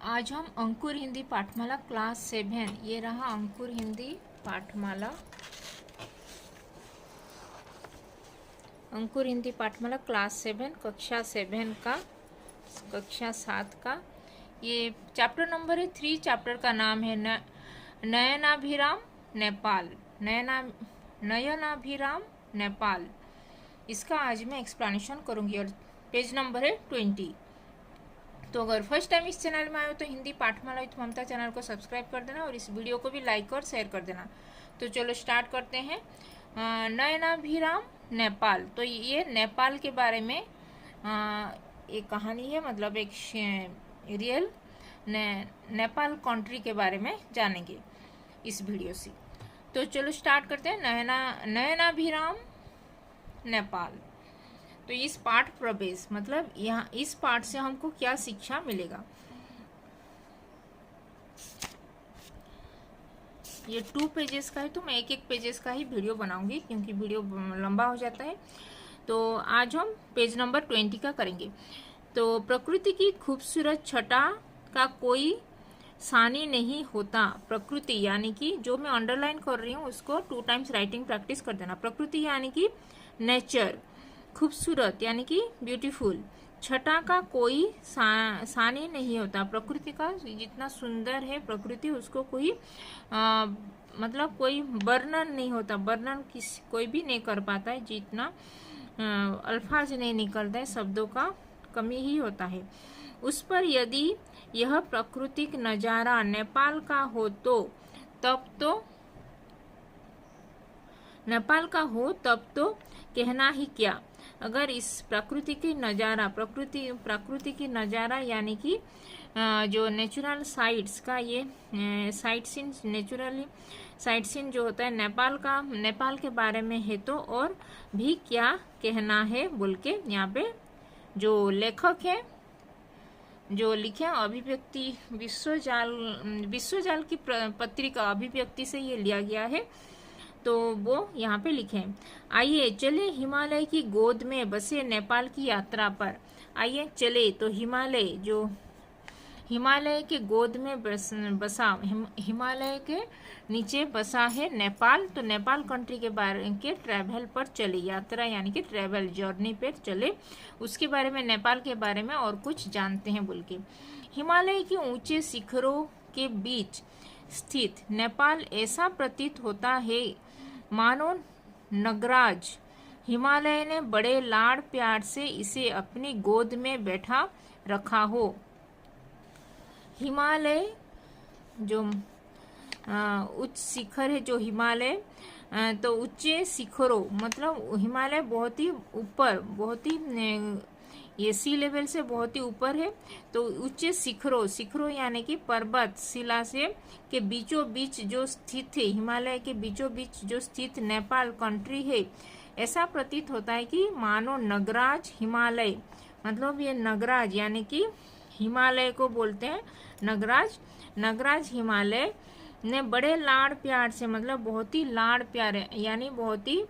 आज हम अंकुर हिंदी पाठमाला क्लास 7, ये रहा अंकुर हिंदी पाठमाला। अंकुर हिंदी पाठमाला क्लास 7 कक्षा 7 का ये चैप्टर नंबर है 3। चैप्टर का नाम है नयनाभिराम नेपाल। नयनाभिराम नेपाल, इसका आज मैं एक्सप्लेनेशन करूंगी और पेज नंबर है 20। तो अगर फर्स्ट टाइम इस चैनल में आए हो तो हिंदी पाठमाला विथ ममता चैनल को सब्सक्राइब कर देना और इस वीडियो को भी लाइक और शेयर कर देना। तो चलो स्टार्ट करते हैं। नयनाभिराम नेपाल, तो ये नेपाल के बारे में एक कहानी है, मतलब एक रियल नेपाल कंट्री के बारे में जानेंगे इस वीडियो से। तो चलो स्टार्ट करते हैं। नयनाभिराम नेपाल। तो इस पाठ प्रवेश मतलब यहाँ इस पाठ से हमको क्या शिक्षा मिलेगा। ये 2 पेजेस का है, तो मैं एक पेजेस का ही वीडियो बनाऊंगी क्योंकि वीडियो लंबा हो जाता है। तो आज हम पेज नंबर 20 का करेंगे। तो प्रकृति की खूबसूरत छटा का कोई सानी नहीं होता। प्रकृति यानी कि जो मैं अंडरलाइन कर रही हूँ उसको 2 टाइम्स राइटिंग प्रैक्टिस कर देना। प्रकृति यानी कि नेचर, खूबसूरत यानी कि ब्यूटीफुल, छटा का कोई सानी नहीं होता। प्रकृति का जितना सुंदर है प्रकृति, उसको कोई मतलब कोई वर्णन नहीं होता। वर्णन कोई भी नहीं कर पाता है, जितना अल्फाज नहीं निकलता है, शब्दों का कमी ही होता है। उस पर यदि यह प्राकृतिक नजारा नेपाल का हो तो कहना ही क्या। अगर इस प्रकृति की नज़ारा यानी कि जो नेचुरल साइट्स का ये sightseeing, naturally sightseeing जो होता है नेपाल के बारे में है तो और भी क्या कहना है बोल के यहाँ पे जो लेखक है जो लिखे अभिव्यक्ति विश्वजाल की पत्रिका अभिव्यक्ति से ये लिया गया है, तो वो यहाँ पे लिखे। आइए चले हिमालय की गोद में बसे नेपाल की यात्रा पर। आइए चले, तो हिमालय के गोद में बसा, हिमालय के नीचे बसा है नेपाल। तो नेपाल कंट्री के बारे के ट्रैवल पर चले, यात्रा यानी कि ट्रैवल, जर्नी पर चले, उसके बारे में नेपाल के बारे में और कुछ जानते हैं बोल के। हिमालय के ऊंचे शिखरों के बीच स्थित नेपाल ऐसा प्रतीत होता है मानो नगराज हिमालय ने बड़े लाड़ प्यार से इसे अपनी गोद में बैठा रखा हो। हिमालय जो उच्च शिखर है, जो हिमालय तो ऊंचे शिखरों मतलब हिमालय बहुत ही ऊपर, बहुत ही ये सी लेवल से बहुत ही ऊपर है। तो ऊंचे शिखरों यानी कि पर्वत शिला से के बीचों बीच जो स्थित है, हिमालय के बीचों बीच जो स्थित नेपाल कंट्री है, ऐसा प्रतीत होता है कि मानो नगराज हिमालय, मतलब ये नगराज यानी कि हिमालय को बोलते हैं नगराज हिमालय ने बड़े लाड़ प्यार से, मतलब बहुत ही लाड़ प्यार यानी बहुत ही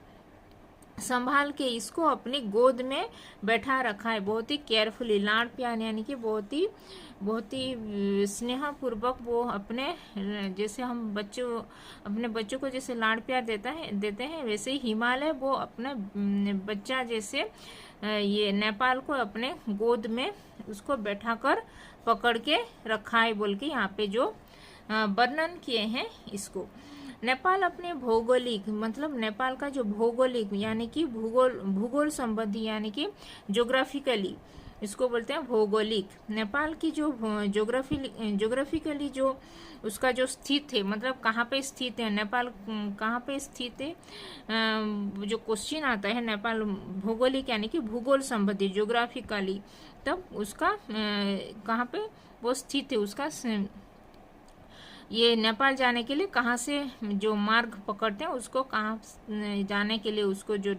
संभाल के इसको अपनी गोद में बैठा रखा है, बहुत ही केयरफुली। लाड़ प्यार यानी कि बहुत ही स्नेह पूर्वक वो अपने, जैसे हम अपने बच्चों को जैसे लाड़ प्यार देते हैं वैसे ही हिमालय वो अपने बच्चा जैसे ये नेपाल को अपने गोद में उसको बैठाकर पकड़ के रखा है बोल के यहाँ पे जो वर्णन किए हैं इसको। नेपाल अपने भौगोलिक, मतलब नेपाल का जो भौगोलिक यानी कि भूगोल संबंधी यानी कि ज्योग्राफिकली इसको बोलते हैं भौगोलिक। नेपाल की जो ज्योग्राफिकली जो उसका जो स्थित है, मतलब कहाँ पे स्थित है नेपाल, कहाँ पे स्थित है, जो क्वेश्चन आता है नेपाल भौगोलिक यानी कि भूगोल संबंधी ज्योग्राफिकली, तब उसका कहाँ पे वो स्थित है, उसका ये नेपाल जाने के लिए कहाँ से जो मार्ग पकड़ते हैं उसको कहाँ जाने के लिए उसको जो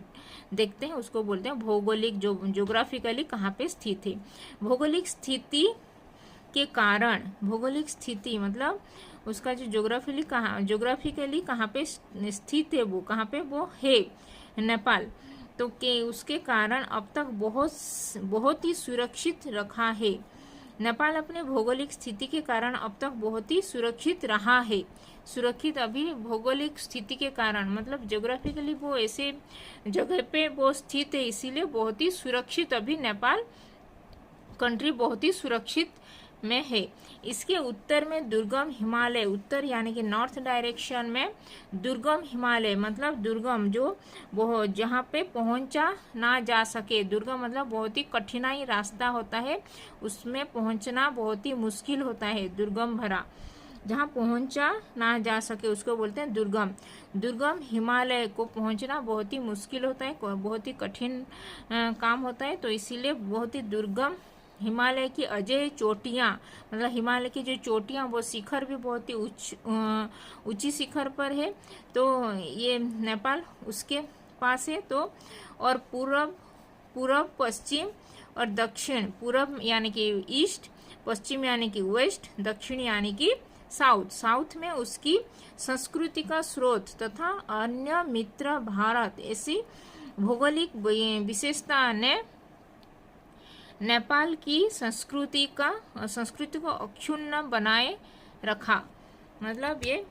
देखते हैं उसको बोलते हैं भौगोलिक, जो ज्योग्राफिकली कहाँ पे स्थित है। भौगोलिक स्थिति के कारण, भौगोलिक स्थिति मतलब उसका जो ज्योग्राफिकली कहाँ पे स्थित है, वो कहाँ पे वो है नेपाल, तो के उसके कारण अब तक बहुत ही सुरक्षित रखा है नेपाल अपने भौगोलिक स्थिति के कारण अब तक बहुत ही सुरक्षित रहा है। सुरक्षित अभी भौगोलिक स्थिति के कारण मतलब ज्योग्राफिकली वो ऐसे जगह पे वो स्थित है, इसीलिए बहुत ही सुरक्षित अभी नेपाल कंट्री बहुत ही सुरक्षित में है। इसके उत्तर में दुर्गम हिमालय, उत्तर यानी कि नॉर्थ डायरेक्शन में दुर्गम हिमालय मतलब दुर्गम जो बहुत जहाँ पे पहुँचा ना जा सके, दुर्गम मतलब बहुत ही कठिनाई रास्ता होता है, उसमें पहुँचना बहुत ही मुश्किल होता है, दुर्गम भरा, जहाँ पहुँचा ना जा सके उसको बोलते हैं दुर्गम। दुर्गम हिमालय को पहुँचना बहुत ही मुश्किल होता है, बहुत ही कठिन काम होता है, तो इसीलिए बहुत ही दुर्गम हिमालय की अजय चोटियाँ मतलब हिमालय की जो चोटियाँ वो शिखर भी बहुत ही ऊंची शिखर पर है, तो ये नेपाल उसके पास है। तो और पूर्व पश्चिम और दक्षिण, पूर्व यानी कि ईस्ट, पश्चिम यानी कि वेस्ट, दक्षिण यानी कि साउथ। साउथ में उसकी संस्कृति का स्रोत तथा अन्य मित्र भारत ऐसी भौगोलिक विशेषता ने नेपाल की संस्कृति को अक्षुण्ण बनाए रखा। मतलब ये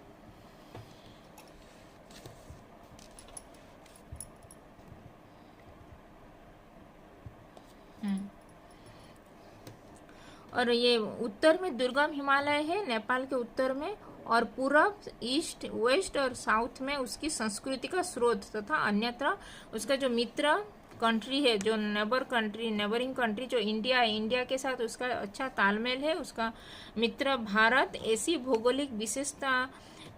और ये उत्तर में दुर्गम हिमालय है नेपाल के उत्तर में, और पूर्व, ईस्ट, वेस्ट और साउथ में उसकी संस्कृति का स्रोत तथा अन्यत्र उसका जो मित्र कंट्री है, जो नेबरिंग कंट्री जो इंडिया है, इंडिया के साथ उसका अच्छा तालमेल है, उसका मित्र भारत, ऐसी भौगोलिक विशेषता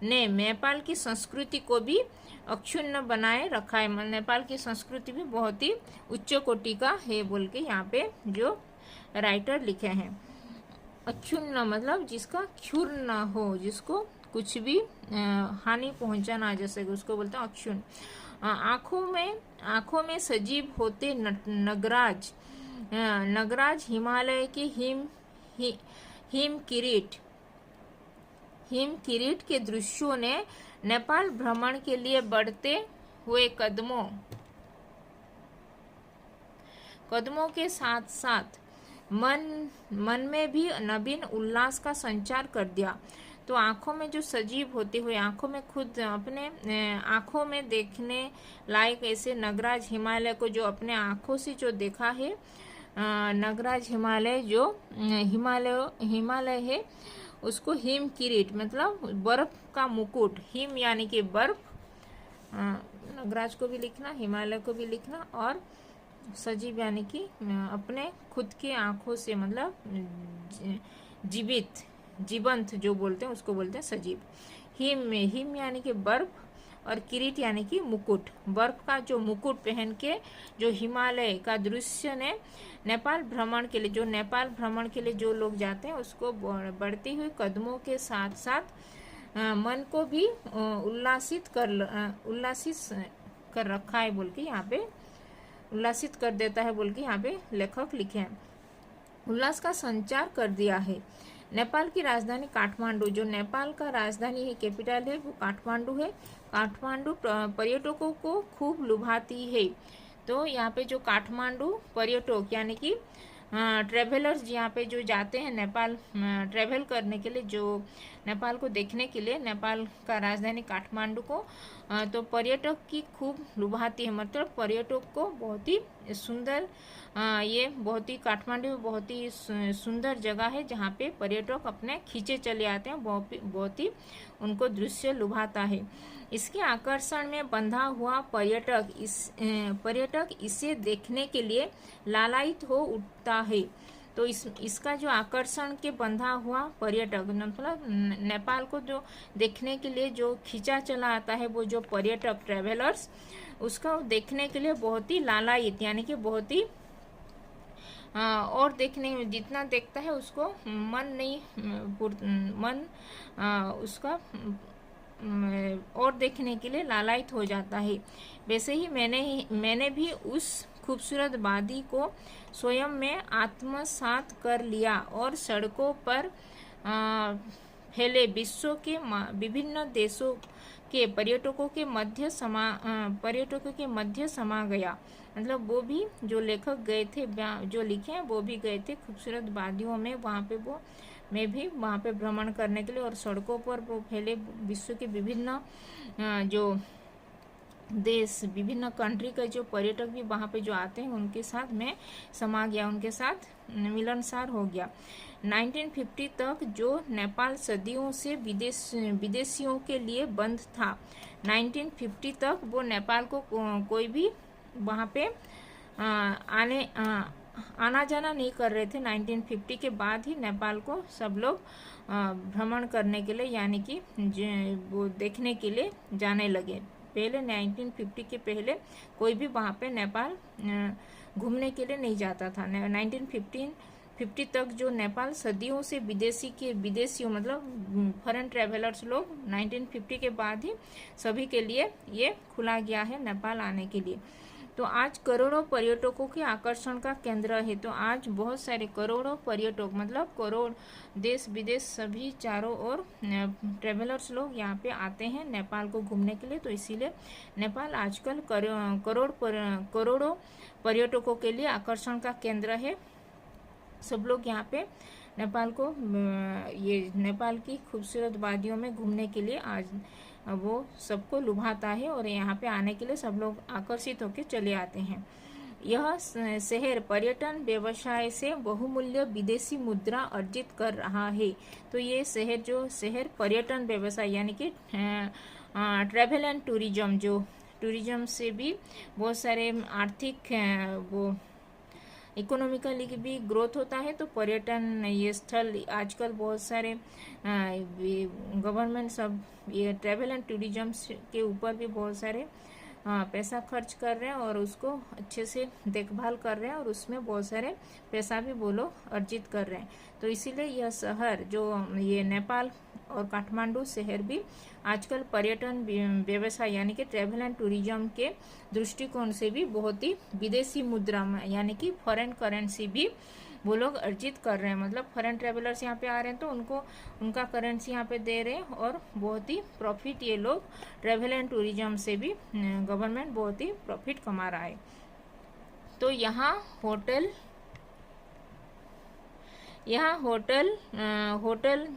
ने नेपाल की संस्कृति को भी अक्षुण्ण बनाए रखा है। नेपाल की संस्कृति भी बहुत ही उच्च कोटि का है बोल के यहाँ पे जो राइटर लिखे हैं। अक्षुण्ण मतलब जिसका क्षुर न हो, जिसको कुछ भी हानि पहुंचा ना जा सके, उसको बोलते हैं अक्षुण्ण। आंखों में सजीव होते नगराज हिमालय के हिम किरीट के दृश्यों ने नेपाल भ्रमण के लिए बढ़ते हुए कदमों के साथ साथ मन में भी नवीन उल्लास का संचार कर दिया। तो आंखों में जो सजीव होते हुए, आंखों में खुद अपने आंखों में देखने लायक ऐसे नगराज हिमालय को जो अपने आंखों से जो देखा है, नगराज हिमालय जो हिमालय है उसको हिम किरीट मतलब बर्फ का मुकुट, हिम यानी कि बर्फ, नगराज को भी लिखना, हिमालय को भी लिखना, और सजीव यानी कि अपने खुद की आंखों से मतलब जीवंत जो बोलते हैं उसको बोलते हैं सजीव। हिम यानी कि बर्फ और किरीट यानी कि मुकुट, बर्फ का जो मुकुट पहन के जो हिमालय का दृश्य ने नेपाल भ्रमण के लिए जो लोग जाते हैं उसको बढ़ती हुई कदमों के साथ साथ मन को भी उल्लासित कर रखा है बोल के यहाँ पे, उल्लासित कर देता है बोल के यहाँ पे लेखक लिखे हैं, उल्लास का संचार कर दिया है। नेपाल की राजधानी काठमांडू, जो नेपाल का राजधानी है, कैपिटल है, वो काठमांडू है। काठमांडू पर्यटकों को खूब लुभाती है। तो यहाँ पे जो काठमांडू पर्यटक यानी कि ट्रेवलर्स यहाँ पे जो जाते हैं नेपाल ट्रेवल करने के लिए, जो नेपाल को देखने के लिए, नेपाल का राजधानी काठमांडू को तो पर्यटक की खूब लुभाती है। मतलब पर्यटक को बहुत ही सुंदर ये बहुत ही काठमांडू बहुत ही सुंदर जगह है जहाँ पे पर्यटक अपने खींचे चले आते हैं, बहुत ही उनको दृश्य लुभाता है। इसके आकर्षण में बंधा हुआ पर्यटक इसे देखने के लिए लालायित हो उठता है। तो इसका जो आकर्षण के बंधा हुआ पर्यटक मतलब नेपाल को जो देखने के लिए जो खींचा चला आता है, वो जो पर्यटक ट्रेवलर्स उसका देखने के लिए बहुत ही लालायित यानी कि बहुत ही और देखने में जितना देखता है उसको मन उसका और देखने के लिए लालायित हो जाता है। वैसे ही मैंने भी उस खूबसूरत वादी को स्वयं में आत्मसात कर लिया और सड़कों पर फैले विश्व के विभिन्न देशों के पर्यटकों के मध्य समा गया। मतलब वो भी जो लेखक गए थे, जो लिखे हैं वो भी गए थे खूबसूरत वादियों में, वहाँ पे वो मैं भी वहाँ पे भ्रमण करने के लिए, और सड़कों पर वो फैले विश्व के विभिन्न जो देश, विभिन्न कंट्री के जो पर्यटक भी वहाँ पे जो आते हैं उनके साथ मैं समा गया, उनके साथ मिलनसार हो गया। 1950 तक जो नेपाल सदियों से विदेशियों के लिए बंद था, 1950 तक वो नेपाल को कोई भी वहाँ पे आना जाना नहीं कर रहे थे। 1950 के बाद ही नेपाल को सब लोग भ्रमण करने के लिए, यानी कि वो देखने के लिए जाने लगे। पहले 1950 के पहले कोई भी वहाँ पे नेपाल घूमने के लिए नहीं जाता था। 1950 तक जो नेपाल सदियों से विदेशियों मतलब फॉरेन ट्रेवलर्स लोग 1950 के बाद ही सभी के लिए ये खुला गया है नेपाल आने के लिए। तो आज करोड़ों पर्यटकों के आकर्षण का केंद्र है। तो आज बहुत सारे करोड़ों पर्यटक मतलब करोड़ देश विदेश सभी चारों ओर ट्रेवलर्स लोग यहाँ पे आते हैं नेपाल को घूमने के लिए। तो इसीलिए नेपाल आजकल करोड़ों पर्यटकों के लिए आकर्षण का केंद्र है। सब लोग यहाँ पे नेपाल को ये नेपाल की खूबसूरत वादियों में घूमने के लिए आज वो सबको लुभाता है, और यहाँ पे आने के लिए सब लोग आकर्षित होकर चले आते हैं। यह शहर पर्यटन व्यवसाय से बहुमूल्य विदेशी मुद्रा अर्जित कर रहा है। तो ये शहर पर्यटन व्यवसाय यानी कि ट्रैवल एंड टूरिज्म, जो टूरिज्म से भी बहुत सारे आर्थिक वो इकोनॉमिकली भी ग्रोथ होता है। तो पर्यटन ये स्थल आजकल बहुत सारे गवर्नमेंट सब ये ट्रैवल एंड टूरिज्म के ऊपर भी बहुत सारे पैसा खर्च कर रहे हैं और उसको अच्छे से देखभाल कर रहे हैं, और उसमें बहुत सारे पैसा भी वो लोग अर्जित कर रहे हैं। तो इसीलिए यह शहर जो ये नेपाल और काठमांडू शहर भी आजकल पर्यटन व्यवसाय यानी कि ट्रैवल एंड टूरिज्म के दृष्टिकोण से भी बहुत ही विदेशी मुद्रा में यानी कि फॉरेन करेंसी भी वो लोग अर्जित कर रहे हैं। मतलब फॉरेन ट्रेवलर्स यहाँ पे आ रहे हैं तो उनको उनका करेंसी यहाँ पे दे रहे हैं, और बहुत ही प्रॉफिट ये लोग ट्रैवल एंड टूरिज्म से भी गवर्नमेंट बहुत ही प्रॉफिट कमा रहा है। तो यहाँ होटल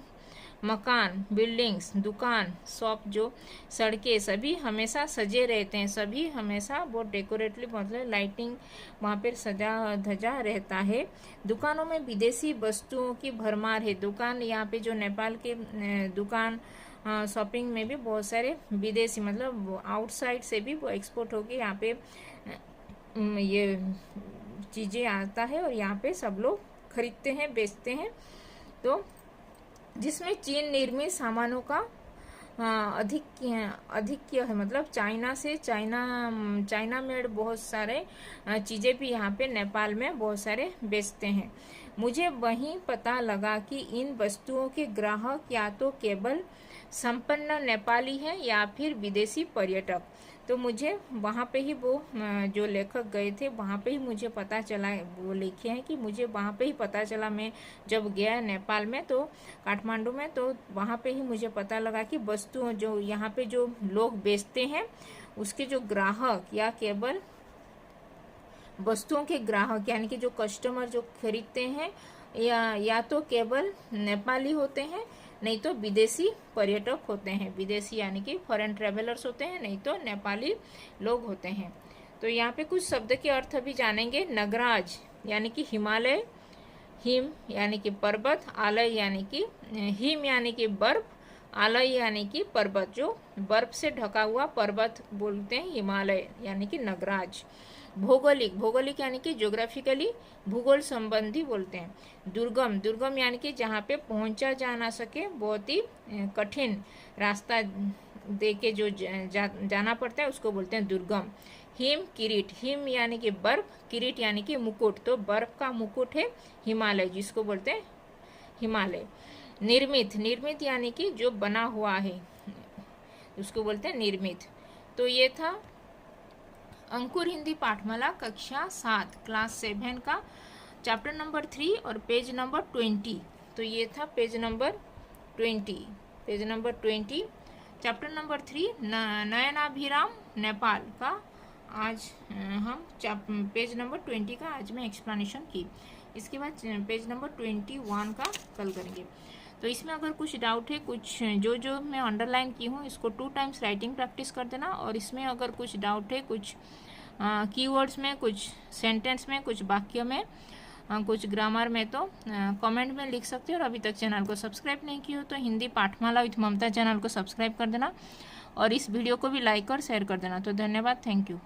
मकान, बिल्डिंग्स, दुकान, शॉप, जो सड़कें सभी हमेशा सजे रहते हैं, सभी हमेशा बहुत डेकोरेटिव मतलब लाइटिंग वहाँ पर सजा धजा रहता है। दुकानों में विदेशी वस्तुओं की भरमार है। दुकान यहाँ पे जो नेपाल के दुकान शॉपिंग में भी बहुत सारे विदेशी मतलब आउटसाइड से भी वो एक्सपोर्ट होके यहाँ पे ये चीज़ें आता है, और यहाँ पे सब लोग खरीदते हैं, बेचते हैं। तो जिसमें चीन निर्मित सामानों का अधिक है, मतलब चाइना मेड बहुत सारे चीज़ें भी यहाँ पे नेपाल में बहुत सारे बेचते हैं। मुझे वहीं पता लगा कि इन वस्तुओं के ग्राहक या तो केवल संपन्न नेपाली हैं या फिर विदेशी पर्यटक। तो मुझे वहाँ पे ही वो जो लेखक गए थे वहाँ पे ही मुझे पता चला, वो लिखे हैं कि मुझे वहाँ पे ही पता चला, मैं जब गया नेपाल में तो काठमांडू में, तो वहाँ पे ही मुझे पता लगा कि वस्तुओं जो यहाँ पे जो लोग बेचते हैं उसके जो ग्राहक या केवल वस्तुओं के ग्राहक यानी कि जो कस्टमर जो खरीदते हैं या तो केवल नेपाली होते हैं, नहीं तो विदेशी पर्यटक होते हैं। विदेशी यानी कि फॉरेन ट्रेवलर्स होते हैं, नहीं तो नेपाली लोग होते हैं। तो यहाँ पे कुछ शब्द के अर्थ भी जानेंगे। नगराज यानी कि हिमालय, हिम यानी कि पर्वत, आलय यानी कि हिम यानी कि बर्फ, आलय यानी कि पर्वत, जो बर्फ से ढका हुआ पर्वत बोलते हैं हिमालय यानी कि नगराज। भौगोलिक यानी कि ज्योग्राफिकली भूगोल संबंधी बोलते हैं। दुर्गम यानी कि जहाँ पे पहुंचा जा ना सके, बहुत ही कठिन रास्ता दे के जो जाना पड़ता है उसको बोलते हैं दुर्गम। किरीट, हिम यानी कि बर्फ, किरीट यानी कि मुकुट, तो बर्फ का मुकुट है हिमालय जिसको बोलते हैं हिमालय। निर्मित यानी कि जो बना हुआ है उसको बोलते हैं निर्मित। तो ये था अंकुर हिंदी पाठमाला कक्षा 7 क्लास 7 का चैप्टर नंबर 3 और पेज नंबर 20। तो ये था पेज नंबर 20 चैप्टर नंबर 3 नयनाभिराम नेपाल का आज हम पेज नंबर 20 का आज मैं एक्सप्लेनेशन की। इसके बाद पेज नंबर 21 का कल करेंगे। तो इसमें अगर कुछ डाउट है, कुछ जो मैं अंडरलाइन की हूँ इसको 2 टाइम्स राइटिंग प्रैक्टिस कर देना। और इसमें अगर कुछ डाउट है, कुछ कीवर्ड्स में, कुछ सेंटेंस में, कुछ वाक्य में, कुछ ग्रामर में, तो कमेंट में लिख सकते हो। और अभी तक चैनल को सब्सक्राइब नहीं किया हो तो हिंदी पाठमाला विथ ममता चैनल को सब्सक्राइब कर देना और इस वीडियो को भी लाइक और शेयर कर देना। तो धन्यवाद, थैंक यू।